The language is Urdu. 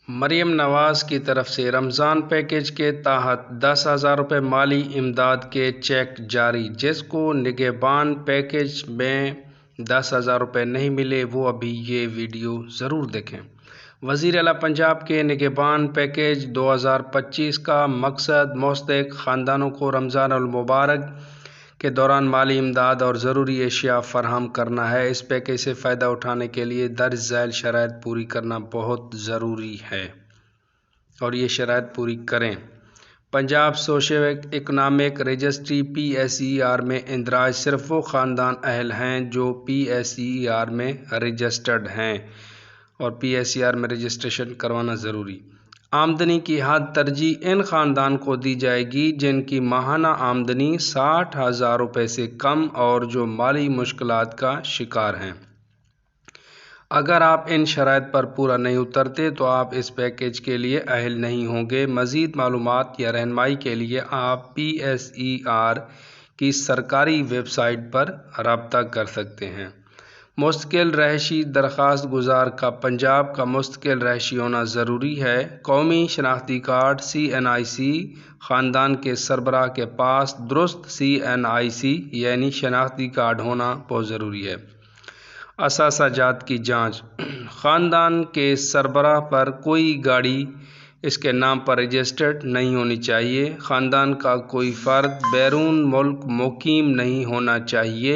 مریم نواز کی طرف سے رمضان پیکیج کے تحت 10,000 روپے مالی امداد کے چیک جاری۔ جس کو نگہبان پیکیج میں 10,000 روپے نہیں ملے وہ ابھی یہ ویڈیو ضرور دیکھیں۔ وزیر اعلیٰ پنجاب کے نگہبان پیکیج 2025 کا مقصد مستحق خاندانوں کو رمضان المبارک کے دوران مالی امداد اور ضروری اشیاء فراہم کرنا ہے۔ اس پیکیج سے فائدہ اٹھانے کے لیے درج ذیل شرائط پوری کرنا بہت ضروری ہے اور یہ شرائط پوری کریں۔ Punjab social economic registry PSER میں اندراج صرف وہ خاندان اہل ہیں جو PSER میں رجسٹرڈ ہیں اور PSER میں رجسٹریشن کروانا ضروری۔ آمدنی کی حد ترجیح ان خاندان کو دی جائے گی جن کی ماہانہ آمدنی 60,000 روپے سے کم اور جو مالی مشکلات کا شکار ہیں۔ اگر آپ ان شرائط پر پورا نہیں اترتے تو آپ اس پیکیج کے لیے اہل نہیں ہوں گے۔ مزید معلومات یا رہنمائی کے لیے آپ PSER کی سرکاری ویب سائٹ پر رابطہ کر سکتے ہیں۔ مستقل رہائشی درخواست گزار کا پنجاب کا مستقل رہائشی ہونا ضروری ہے۔ قومی شناختی کارڈ CNIC خاندان کے سربراہ کے پاس درست CNIC یعنی شناختی کارڈ ہونا بہت ضروری ہے۔ اثاثہ جات کی جانچ۔ خاندان کے سربراہ پر کوئی گاڑی اس کے نام پر رجسٹرڈ نہیں ہونی چاہیے۔ خاندان کا کوئی فرد بیرون ملک مقیم نہیں ہونا چاہیے۔